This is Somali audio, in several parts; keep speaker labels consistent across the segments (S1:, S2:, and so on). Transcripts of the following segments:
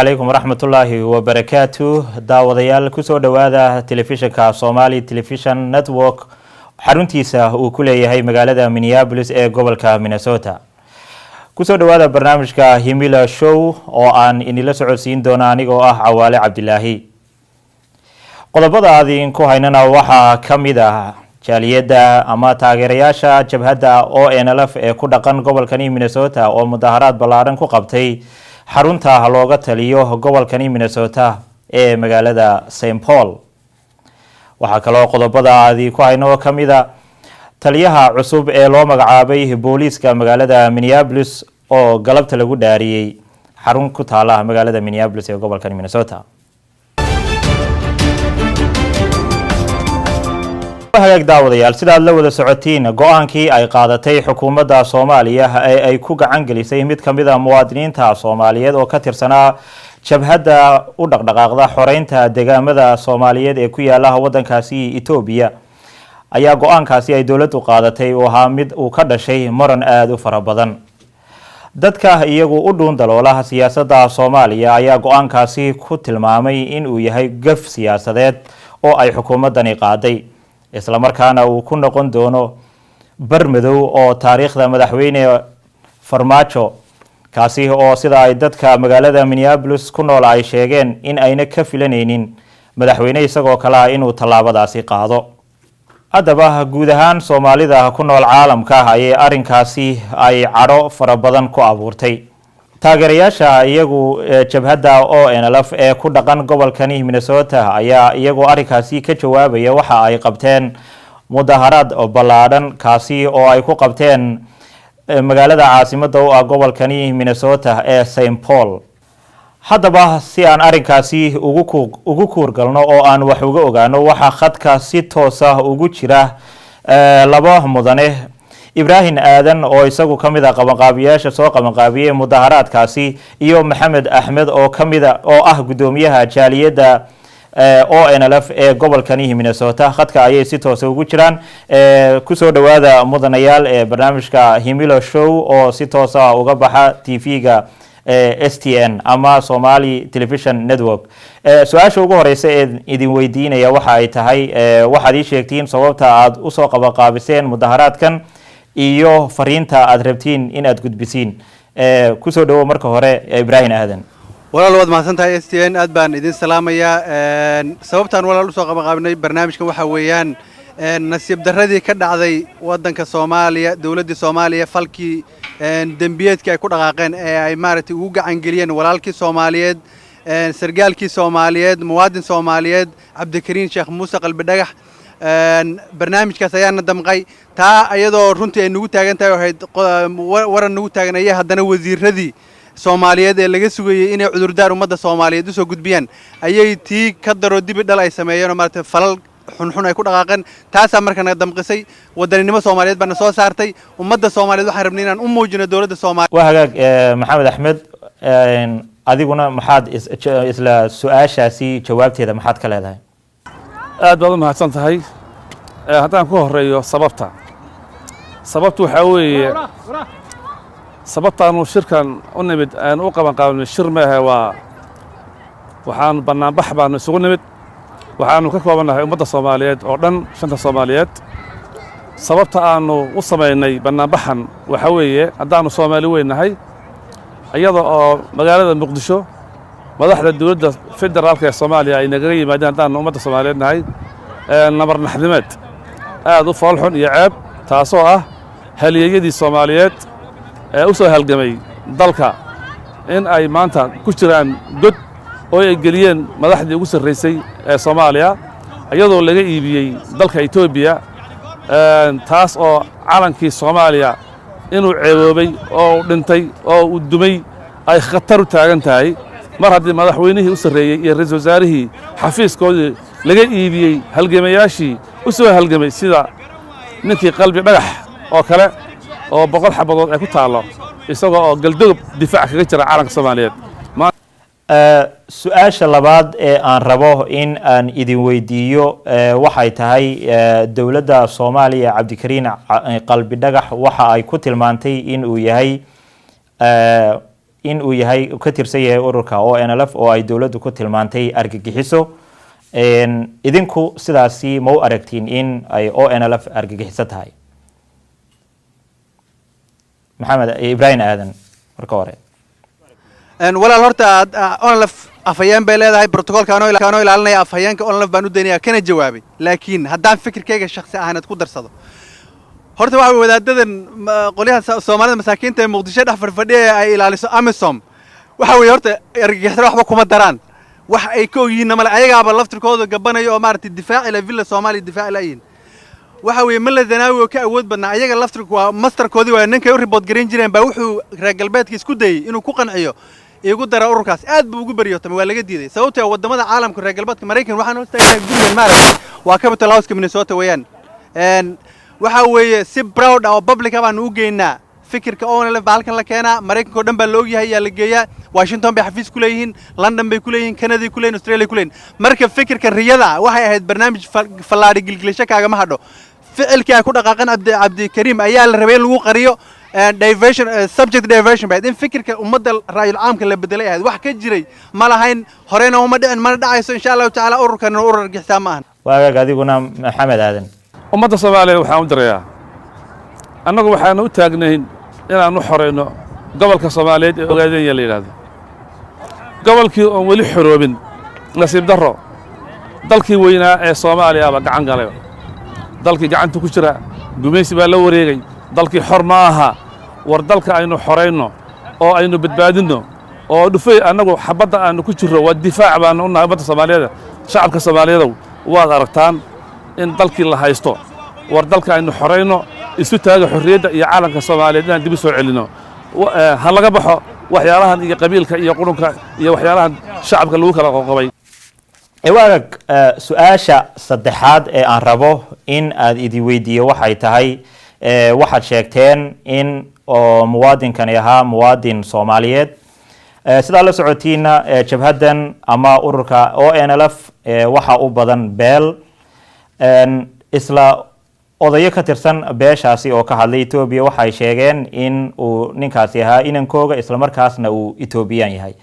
S1: عليكم ورحمة الله وبركاته داوديال كسو دوادا تلفزيونka Somali Television Network xaruntiisa uu ku leeyahay magaalada Minneapolis ee gobolka Minnesota kusoo dhawaada barnaamijka Himila Show oo aan inila socodsiin doona anigoo ah Cawaale Cabdilaahi qodobada aadin ku haynana waxa kamid ah jaaliyada ama taageerayaasha jabhadda ONLF ee ku dhaqan gobolka Minnesota oo mudaharaad balaaran ku qabtay xarunta looga taliyo gobolka Minnesota ee magaalada St. Paul waxa kale oo qodobada aadi ku hayno kamida taliyaha cusub ee loo magacaabay booliiska magaalada Minneapolis oo galabta lagu dhaariyay xarun ku taala magaalada Minneapolis ee gobolka Minnesota hagaag daawadayaal sida la wada socotiin go'aankii ay qaadatay xukuumadda Soomaaliya ee ay ku gacan gelisay mid kamid ah muwaadiniinta Soomaaliyeed oo ka tirsanaa jabhadda u dhaqdhaqaaqda xoreynta deegaamada Soomaaliyeed ee ku yaala wadankaasi Itoobiya ayaa go'aankaasi ay dawladdu qaadatay oo ahaa mid uu ka dhashay maran aad u fara badan dadka iyagu u dhuun daloolaha siyaasadda Soomaaliya ayaa go'aankaasi ku tilmaamay in uu yahay gaf siyaasadeed oo ay xukuumaddani qaaday isla markaana uu ku noqon doono barmadow oo taariikhda madaxweyne Farmaajo kaasi oo sida ay dadka magaalada Minneapolis ku nool ay sheegeen in ayna ka filanaynin madaxweyne isagoo kala inuu talaabadaasi qaado hadaba guud ahaan Soomaalida ku nool caalamka ay arinkaasi ay caro fara badan ku abuurtay taageerayaasha iyagu jabhadda ONLF ee ku dhaqan gobolka Minnesota ayaa iyagu arinkaasi ka jawaabaya waxa ay qabteen mudaharaad balaaran kaasi oo ay ku qabteen magaalada caasimadda oo ah gobolka Minnesota ee St. Paul hadaba si aan arinkaasi ugu kuurgalno oo aan wax uga ogaano waxa khadka si toos ah ugu jira laba mudane Ibrahim Aadan oo isagu kamid ah qabanqaabiyaasha soo qabanqaabiyay mudaharaadkaasi iyo Maxamed Axmed oo kamid ah oo ah gudoomiyaha jaaliyada ONLF ee gobolka Minnesota khadka ayay si toos ugu jiraan ku soo dhawaada mudanayaal ee barnaamijka Himila Show oo si toos ah uga baxa TV-ga STN ama Somali Television Network su'aasha ugu horeysa ee idin weydiinaya waxa ay tahay waxaad ii sheegtiin sababta aad u soo qabanqaabiseen mudaharaadkan iyo fariinta aad rabtiin in aad gudbisiin ku soo dhawo marka hore Ibrahim Aadan
S2: walaal wad mahadsantahay STN aad baan idin salaamaya sababtaan walaal u soo qabanqaabinay barnaamijkan waxa weeyaan nasiib darradii ka dhacday wadanka Soomaaliya dawladda Soomaaliya falkii dambiyeedka ay ku dhaqaaqeen ee ay maaragtay ugu gacan geliyeen walaalkii Soomaaliyeed sargaalkii Soomaaliyeed muwaadin Soomaaliyeed Cabdikariin Sheekh Muuse Qalbi Dhagax barnaamijkaas ayaana damqay taa ayadoo runtii ay nagu taagan tahay ahayd waran nagu taaganaya haddana wasiiradii Soomaaliyeed ee laga sugayay inay cudurdaar ummadda Soomaaliyeed u soo gudbiyaan ayay tii ka daro dib dhal ay sameeyeen oo maartay falal xunxun ay ku dhaqaaqeen taas markana damqisay wadaninimo Soomaaliyeed bana soo saartay ummadda Soomaaliyeed waxaan rabnay inaan u muujino dawladda Soomaaliya
S1: waa hagaag Maxamed Axmed adiguna maxaad isla su'aashaasi jawaabteeda maxaad ka leedahay
S3: aad baad u mahadsan tahay haddaan ku horeeyo sababtu waxa weeye sababtaanu shirkan u nimid aan u qabanqaabnay shir maaha waxaan banaanbax baan isugu nimid waxaanu ka koobanahay ummadda Soomaaliyeed oo dhan shanta Soomaaliyeed sababta aanu u sameynay banaanbaxan waxa weeye haddaanu Soomaali weynahay iyada oo magaalada Muqdisho madaxda dawladda federaalka ee Soomaaliya ay naga yimaadeen haddaan ummadda Soomaaliyeed nahay nabar naxdimeed aad u foolxun iyo ceeb taasoo ah halyeeyadii Soomaaliyeed ee u soo halgamay dalka in ay maanta ku jiraan god oo ay geliyeen madaxdii ugu sarreysay ee Soomaaliya iyadoo laga iibiyay dalka Itoobiya taas oo calankii Soomaaliya inuu ceeboobay oo dhintay oo u dumay ay khatar u taagan tahay mar haddii madaxweynihii u sarreeyay iyo ra'iisul wasaarihii xafiiskoodii laga iibiyay halgamayaashii u soo halgamay sida ninkii Qalbi Dhagax oo kale oo boqol xabadood ay ku taalo isagoo oo galdoog difaac kaga jira calanka Soomaaliyeed
S1: su'aasha labaad ee aan rabo in aan idin weydiiyo waxay tahay dawladda Soomaaliya Cabdikariin Qalbi Dhagax waxa ay ku tilmaantay in uu yahay in uu yahay ka tirsan yahay ururka ONLF oo ay dowladdu ku tilmaantay argagixiso idinku sidaasi ma u aragtiin in ay ONLF argagixiso tahay maxamed ibrahim aadan marka hore
S2: walaal horta ONLF afayeen bay leedahay protocolka anoo ilaalinaya afayeenka ONLF baan u daynaya kana jawaabay laakiin haddaan fikirkayga shakhsi ahaaneed ku darsado horta waxa wadaadadan qolyaha Soomaalida masaakiinta ee Muqdisho dhex fadhiya ay ilaaliso AMISOM waxa weey horta argagixisada waxba kuma daraan wax ay ka yihiin mala ayagaaba laftirkooda gabanayo oo maartay difaac ila villa Soomaaliya difaac ilaayeen waxa weey ma la danaawi oo ka awood badna ayaga laftirku waa masterkoodii waa ninka u report gareyn jireen baa wuxuu reer galbeedka isku dayay inuu ku qanciyo igu dara ururkaas aad buu ugu bariyo tamay waa laga diiday sababtoo wadamada caalamka reer galbeedka Mareykan waxaan u taagay gurigan maartay waa capital house ka Minnesota weeyaan waxa weeye si proud ah oo public baan u geynaa fikirka ONLF halkan la keenaa Mareykanka oo dhan baa loo yahay yaa la geeyaa Washington bay xafiis ku leeyihiin London bay ku leeyihiin Canada ku leeyihiin Australia ku leeyihiin marka fikirka riyada waxay ahayd barnaamij fallaari gilgilisho kaaga ma hadho ficilkii ay ku dhaqaaqan Abdi Karim ayaa la rabay lagu qariyo diversion subject diversion bay in fikirka ummadda raayul caamka la bedelay ahayd wax ka jiray ma lahayn horena uma dhicin mana dhacayso insha Allah taala ururkan urur gixtaa ma ahan
S1: waaga adiguna maxamed aadan
S3: ummadda Soomaaliyeed waxaan u dirayaa annagu waxaan u taagnayn inaan u xoreyno gobolka Soomaaliyeed ee ogaadeen la yiraahdo gobolkii oo wali xoroobin nasiib darro dalkii weynaa ee Soomaaliya ba gacan galay dalkii gacanta ku jira gumaysi baa la wareegay dalkii xor ma aha war dalka aynu xoreyno oo aynu badbaadino oo dhufay annagu xabadda aanu ku jirro waa difaac baan u nahay ummadda Soomaaliyeed shacabka Soomaaliyeed waad aragtaan in dalkii la haysto war dalka aynu xoreyno isu taaga xorriyadda iyo caalamka Soomaaliyeed inaan dib u soo celino ha laga baxo waxyaalahan iyo qabiilka iyo qurunka iyo waxyaalahan shacabka lagu kala qoqobay
S1: waaga su'aasha saddexaad ee aan rabo in aad idi weydiiyo waxay tahay waxaad sheegteen in oo muwaadinkani ahaa muwaadin Soomaaliyeed sidaa la socotiina jabhadan ama ururka ONLF waxa u badan beel isla odayo ka tirsan beeshaasi oo ka hadlay Itoobiya waxay sheegeen in uu ninkaasi ahaa inankooga isla markaasna uu Itoobiyaan yahay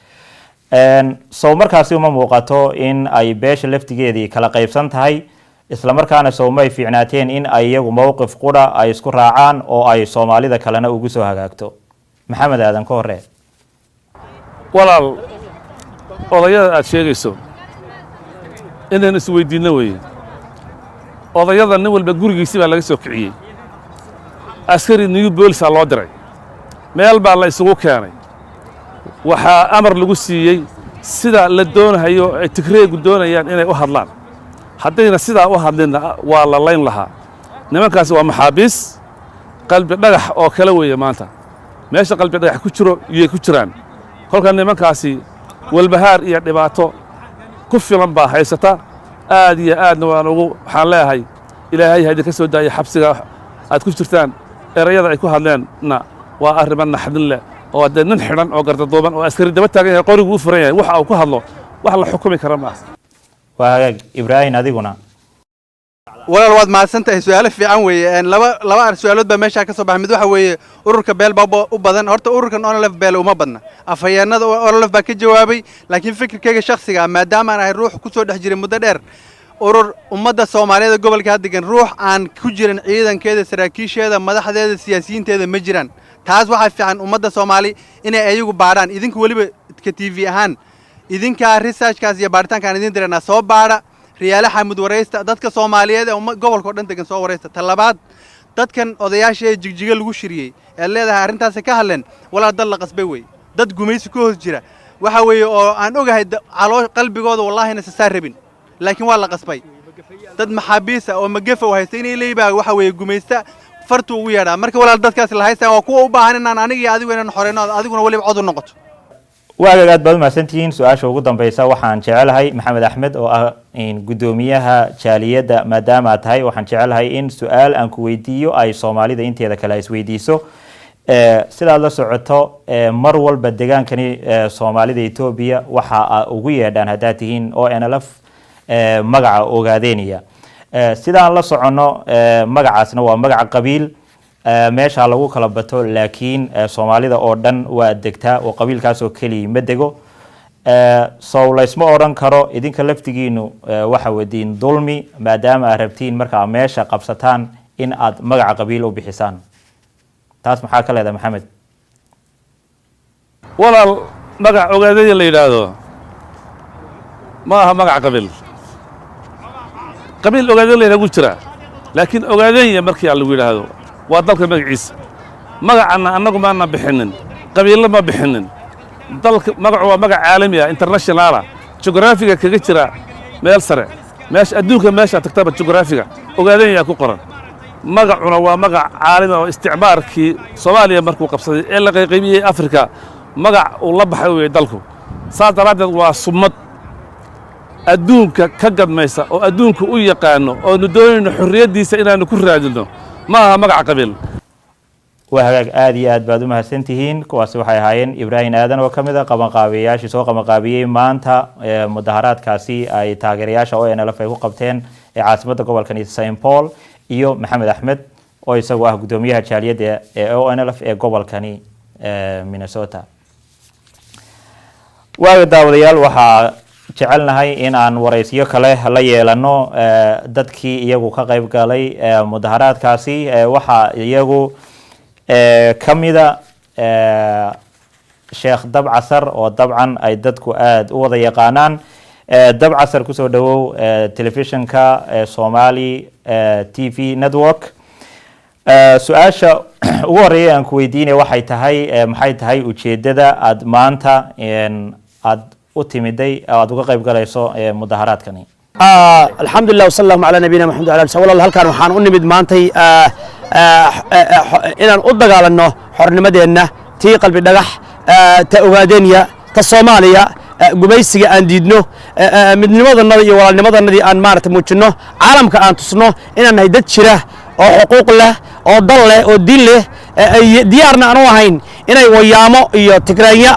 S1: soo markaasi uma muuqato in ay beesha laftigeedii kala qaybsan tahay isla markaana soo may fiicnaateen in ay iyagu mowqif qura ay isku raacaan oo ay Soomaalida kalena ugu soo hagaagto maxamed aadan ka hore
S3: walaal odayada aad sheegayso inaan is weydiino weeye odayada nin walba gurigiisa baa laga soo kiciyay askari new police loo diray meel baa la isugu keenay waxa amar lagu siiyay sida la doonayo ay tigreegu doonayaan inay u hadlaan haddayna sidaa u hadlina waa la layn lahaa nimankaasi waa maxaabiis qalbi dhagax oo kala weeye maanta meesha qalbi dhagax ku jiro iyo ku jiraan kolka nimankaasi walbahaar iyo dhibaato ku filan baa haysata aad iyo aadna waan ugu waxaan leeyahay ilaahay hadii ka soo daayay xabsiga aad ku jirtaan erayada ay ku hadleenna waa arrimo naxdin leh oo dad nin xiran oo gardadooban oo askari daba taagan yahay qorigu u furan yahay waxa uu ku hadlo wax la xukumi kara ma
S1: waaga ibrahim adiguna
S2: walaal waad mahadsantahay su'aalo fiican weeye laba su'aalood baa meesha ka soo baxay mid waxa weeye ururka beel baa u badan horta ururkan ONLF beel uma badna afayeenada ONLF baa ka jawaabay laakiin fikirkayga shakhsiga maadaama aan ahay ruux ku soo dhex jiray muddo dheer urur ummadda Soomaaliyeed gobolka degan ruux aan ku jirin ciidankeeda saraakiisheeda madaxdeeda siyaasiyiinteeda ma jiraan taas waxa fiican ummadda Soomaali inay ayagu baaraan idinku waliba ka TV ahaan idinka researchkaas iyo baaritaanka idin dirana soo baara riyaale xamud wareysta dadka Soomaaliyeed ee gobolka oo dhan degan soo wareysta talabaad dadkan odayaasha jigjiga lagu shiriyay ee leedahay arintaas ka hadleen walaal dad la qasbay way dad gumaysi ku hoos jira waxa weeye oo aan ogahay calo qalbigooda wallahi na saarabin laakiin waa la qasbay dad maxaabiisa oo magafa u haystay inay leeyba waxa weeye gumaysta fartu ugu yeedha marka walaal dadkaas la haystaa waa kuwa u baahan inaan aniga iyo adigu inaan xoreyno adiguna waliba cod u noqoto
S1: waaga aad baad mahadsantihiin su'aasha ugu dambaysa waxaan jecelahay maxamed axmed oo ah gudoomiyaha jaaliyadda maadaama tahay waxaan jecelahay in su'aal aan ku weydiiyo ay Soomaalida inteeda kale isweydiiso sidaad la socoto mar walba degaankani Soomaalida Itoobiya waxa ugu yeedhaan hadaa tihiin ONLF magaca ogaadeeniya sidaan la socono magacaasna waa magaca qabiil meesha lagu kala bato laakiin Soomaalida oo dhan waa degtaa oo qabiilkaas oo kaliya ma dego soo laysma oran karo idinka laftigiinu waxa wadiin dulmi maadaama aad rabtiin marka meesha qabsataan in aad magaca qabiil u bixisaan taas maxaa ka leedahay Maxamed
S3: walaal magac ogaadaya la yiraahdo ma aha magac qabiil ogaadaya la yiraahdo jira laakiin ogaadaya markii lagu yiraahdo waa dalka magaciisa magacana anagu ma bixinin qabiil ma bixinin dalka magacu waa magac caalami ah international geographiga kaga jira meel sare meesha adduunka meesha tagtaba geographiga ogaadaya ku qoran magacuna waa magac caalami oo isticmaalkii Soomaaliya markuu qabsaday ee la qaybiyay Afrika magac uu la baxay way dalku saadaradeed waa sumad adduunka ka gadmaysa oo adduunku u yaqaano oo doonayno xurriyadiisa inaanu ku raadino ma aha magac qabiil
S1: وهاج آدي آد بعد ما هسنتهين كواس وحي هاين إبراهيم آدن وكمدا قبل قابياش سوق قابية مانتا مظاهرات كاسي أي تاجرياش أو أنا لفيه قبتين عاصمة قبل كنيسة سان بول إيو محمد أحمد أو يسواه قدوميها شالية أو أنا لفيه قبل كني مينيسوتا وقداوديال وحا جعلنا هاي إن عن ورئيسية كله هلا لأنه دتكي يجو كغيب قالي مظاهرات كاسي وحا يجو كميدا شيخ دب عصر وطبعا أي دتكو آد وضع يقانان دب عصر كسو دو تلفزيون كا صومالي تي في نتورك سؤاشا وري أن كويديني وحي تهي وشيددا أد مانتا إن أد أتمدي أد وقايب قليسو مظاهرات كني
S4: الحمد لله وصلى الله على نبينا محمد وعلى آله وصحبه هل كان وحان أنمد مانتي inaan u dagaalanno xornimadeenna tii qalbi dhagax ta ogaadeenya ta Soomaaliya gubaysiga aan diidno midnimadannada iyo walaalnimadannadii aan maartay muujino caalamka aan tusno inaan nahay dad jira oo xuquuq leh oo dal leh oo diin leh diyaarna aan u ahayn inay wayaamo iyo tigraanya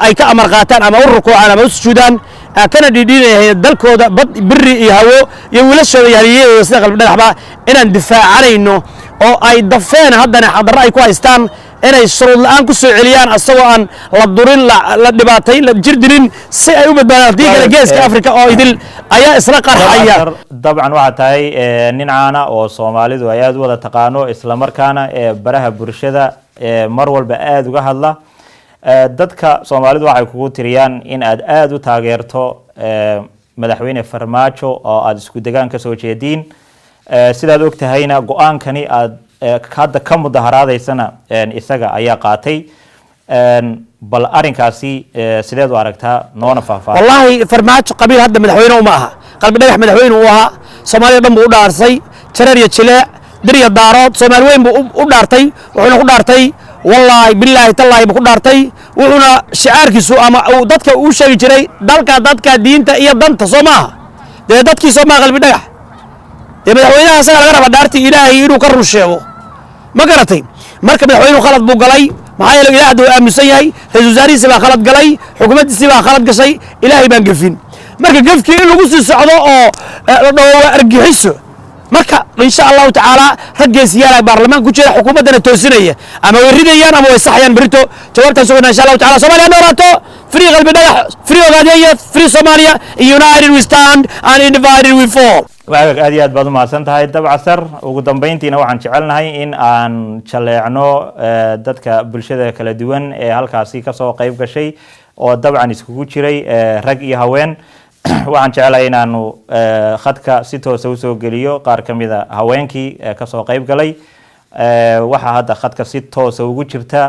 S4: ay ka amar qaataan ama u rukuucaan ama u sujuudaan kana dhidhiinayeen dalkooda bad biri iyo hawo iyo wiilashooda yaryar sida qalbi dhagaxba inaan difaacanayno oo ay dafeen haddana xadar ay ku haystaan inay shuruud la'aan ku soo celiyaan asagoo aan la durin la dhibaatay la jirdin si ay u badbaadaan diiga geeska Afrika oo idil ayaa isla qarxaya
S1: dabcan waxa tahay nin caana oo Soomaalidu ay aad wada taqaano isla markaana baraha bulshada mar walba aad uga hadla dadka Soomaalidu waxay kugu tiriyaan in aad u taageerto madaxweyne Farmaajo oo aad isku deegaan ka soo jeedin sidaad ogtahayna go'aankani aad hadda ka mudaharaadaysana isaga ayaa qaatay bal arinkaasi sideed u aragtaa noona faahfaahin
S4: wallahi Farmaajo qabiil hadda madaxweyne uma aha qalbi dhagax madaxweyne uu ahaa Soomaaliya dhan buu u dhaarsay jareer iyo jileec dir iyo daarood Soomaali weyn buu u dhaartay wuxuuna ku dhaartay wallahi billahi tallahi buu ku dhaartay wuxuuna shicaarkiisu ama dadka uu sheegi jiray dadka diinta iyo danta Soomaha dadkii Soomaha qalbi dhagax madaxweynaha asaga laga raba dhaartii Ilaahay inuu ka run sheego ma garatay marka madaxweynuhu khalad buu galay maxaa yeelay Ilaahay uu aamusan yahay ra'iisul wasaarihiisa baa khalad galay xukuumaddiisa baa khalad gashay Ilaahay baan gafin marka gafkii in lagu sii socdo oo la dhawo argixiso marka insha Allah taala raggeesiyaal baarlamaanka ku jira xukuumadana toosinaya ama way ridayaan ama way saxayaan berito jawaabtan soo insha Allah taala Soomaaliya noolaato free qalbi dhagax free ogaadaya free Soomaaliya united we stand and divided we fall
S1: waaga aad iyo aad baad u mahadsan tahay dab casar ugu dambeyntiina waxaan jecelnahay in aan jaleecno dadka bulshada kala duwan ee halkaasi ka soo qayb gashay oo dabcan iskugu jiray rag iyo haween waxaan jecelahay inaanu khadka si toos ah u soo geliyo qaar kamid ah haweenkii ka soo qayb galay waxa hadda khadka si toos ah ugu jirta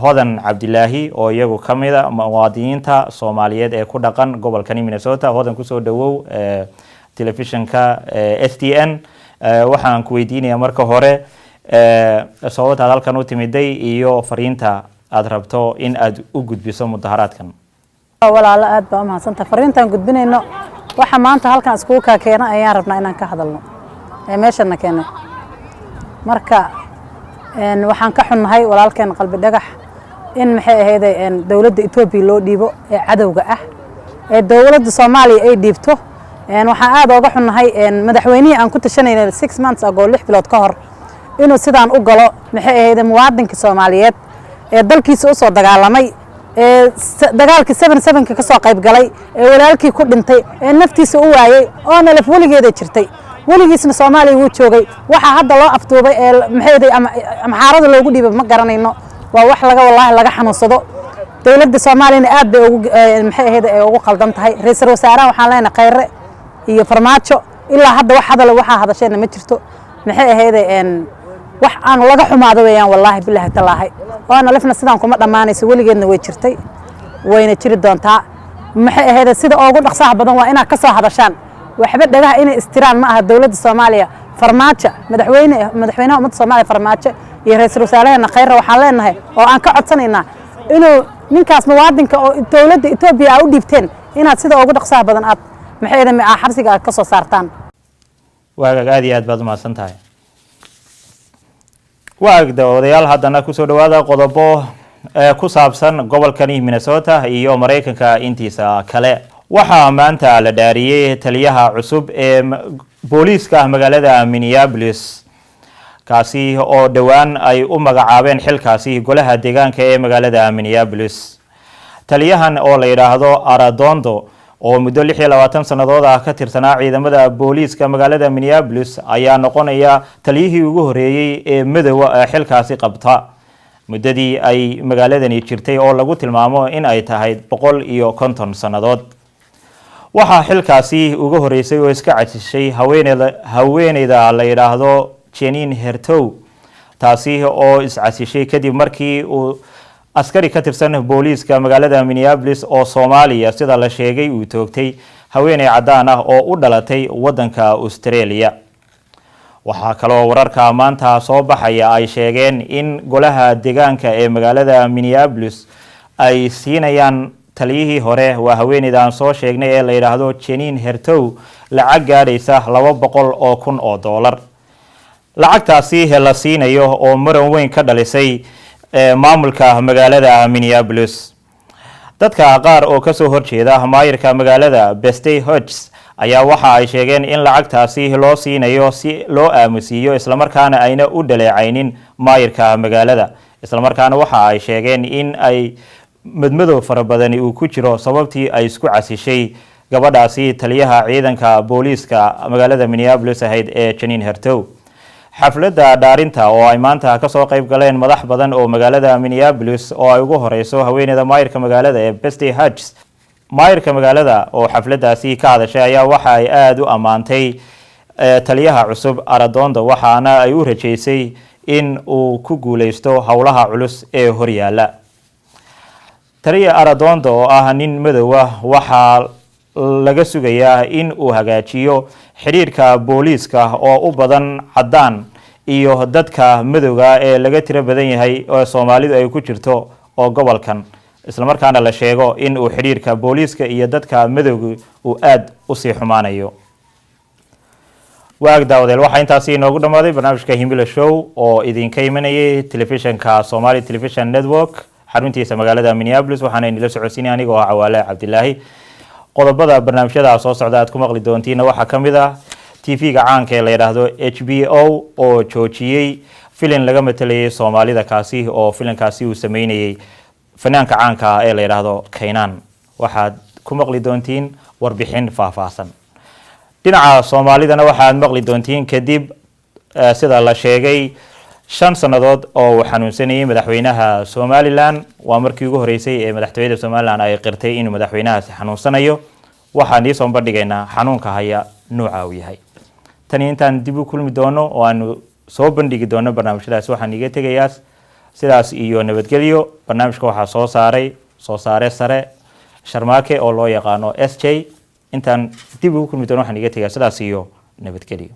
S1: hodan Cabdilaahi oo iyagu kamid ah muwaadiniinta Soomaaliyeed ee ku dhaqan gobolka Minnesota hodan ku soo dhawow telefishinka STN waxaan ku weydiinayaa marka hore sababta halkan u timiday iyo fariinta aad rabto in aad u gudbiso mudaharaadkan
S5: walaalo aad baa mahadsantahay fariintan gudbinayno waxa maanta halkan isku ka keenay ayaan rabnaa inaan ka hadalno meeshana keenay marka waxaan ka xunnahay walaalkeen qalbi dhagax in maxay ahayd dawladda Itoobiya loo dhiibo ee cadawga ah ee dawladda Soomaaliya ay dhiibto waxaan aad uga xunnahay madaxweynihii aan ku tashanayna 6 months ago 6 bilood ka hor inuu sidaan u galo maxay ahayd muwaadinka Soomaaliyeed ee dalkiisa u soo dagaalamay ee dagaalkii 77 ka soo qayb galay ee walaalkii ku dhintay ee naftiisa u waayay oo nalaf waligeeda jirtay waligiisna Soomaaliya wuu joogay waxa hadda loo afduubay ee maxay ahayd ama xaarada loogu dhiibay ma garanayno waa wax wallahi laga xanuunsado dawladda Soomaaliya aad bay ugu maxay ahayd ay ugu qaldan tahay ra'iisul wasaaraha waxaan leenahay Khayre iyo Farmaajo ilaa hadda wax waxa hadashayna ma jirto maxay ahayd wax aan laga xumaado weeyaan wallahi billahi talaahi waana lafna sidaan kuma dhamaanayso waligeedna way jirtay wayna jiri doontaa maxay ahayd sida ugu dhaqsaha badan waa inaad ka soo hadashaan waxba dhagaha inay istiraan ma aha dawladda Soomaaliya Farmaajo madaxweynaha ummadda Soomaaliya Farmaajo iyo ra'iisul wasaaraha Khayre waxaan leenahay oo aan ka codsanaynaa inuu ninkaas muwaadinka oo dawladda Itoobiya u dhiibteen inaad sida ugu dhaqsaha badan aad maxay ahayd xabsiga ka soo saartaan
S1: aad iyo aad baad umahadsan tahay waagda odayaal haddana kusoo dhawaada qodobo ku saabsan gobolkani Minnesota iyo Mareykanka intiisa kale waxaa maanta la dhaariyay taliyaha cusub ee booliiska magaalada Minneapolis kaasi oo dhawaan ay u magacaabeen xilkaasi golaha deegaanka ee magaalada Minneapolis taliyahan oo la yiraahdo Arradondo oo muddo 26 sanadood ah ka tirsanaa ciidamada booliiska magaalada Minneapolis ayaa noqonaya taliyihii ugu horeeyay ee madowga xilkaasi qabta muddadii ay magaaladani jirtay oo lagu tilmaamo in ay tahay 150 sanadood waxaa xilkaasi ugu horeysay oo iska casishay haweeneyda la yiraahdo Jeanine Hertow taasi oo iscasishay kadib markii uu askari ka tirsan booliiska magaalada Minneapolis oo Soomaaliya sida la sheegay uu toogtay haweeney cadaan ah oo u dhalatay wadanka Australia waxa kale oo wararka maanta soo baxaya ay sheegeen in golaha deegaanka ee magaalada Minneapolis ay siinayaan taliyihii hore waa haweeneydan soo sheegnay ee la yiraahdo Jeanine Hertow lacag gaadhaysa $200,000 lacagtaasi la siinayo oo maran weyn ka dhalisay maamulka magaalada Minneapolis dadka qaar oo ka soo horjeeda maayirka magaalada Betsy Hodges ayaa waxa ay sheegeen in lacagtaasi loo siinayo si loo aamusiyo isla markaana ayna u dhaleecaynin maayirka magaalada isla markaana waxa ay sheegeen in ay madmadow farabadan uu ku jiro sababtii ay isku casishay gabadhaasi taliyaha ciidanka booliiska magaalada Minneapolis ahayd ee Jeanine Hertow xafladda dhaarinta oo ay maanta ka soo qayb galeen madax badan oo magaalada Minneapolis oo ay ugu horeyso haweeneyda maayirka magaalada ee Betsy Hodges maayirka magaalada oo xafladdaasi ka hadashay ayaa waxa ay aad u amaantay taliyaha cusub Arradondo waxaana ay u rajeysay in uu ku guuleysto howlaha culus ee horyaala taliya Arradondo oo ah nin madow ah waxa laga sugayaa in uu hagaajiyo xiriirka booliiska oo u badan cadaan iyo dadka madowga ee laga tiro badan yahay oo Soomaalidu ay ku jirto oo gobolkan isla markaana la sheego in uu xiriirka booliiska iyo dadka madowga uu aad u sii xumaanayo waagdaawdeel waxa intaasi inoogu dhamaaday barnaamijka Himilo Show oo idinka imanayay telefishanka Somali Television Network xaruntiisa magaalada Minneapolis waxaana idin la socodsiinay anigoo ah Cawaale Cabdilaahi qodobada barnaamijyada soo socda aad ku maqli doontiin waxa kamid ah TV-ga caanka ee la yiraahdo HBO oo joojiyay filim laga matalayay Soomaalida kaasi oo filimkaasi uu sameeyay fanaanka caanka ee la yiraahdo Keenan waxaad ku maqli doontiin warbixin faahfaahsan dhinaca Soomaalidana waxaad maqli doontiin kadib sida la sheegay 5 sanadood oo uu xanuunsanayay madaxweynaha Somaliland waa markii ugu horeysay ee madaxtooyada Somaliland ay qirtay inuu madaxweynahaasi xanuunsanayo waxaan soo bandhigaynaa xanuunka haya nooca uu yahay tan intaan dib u kulmi doono oo aanu soo bandhigi doono barnaamijyadaas waxaan iga tegayaa sidaas iyo nabadgelyo barnaamijka waxa soo saare sare Sharmaake oo loo yaqaano SJ intaan dib u kulmi doono waxaan iga tegayaa sidaas iyo nabadgelyo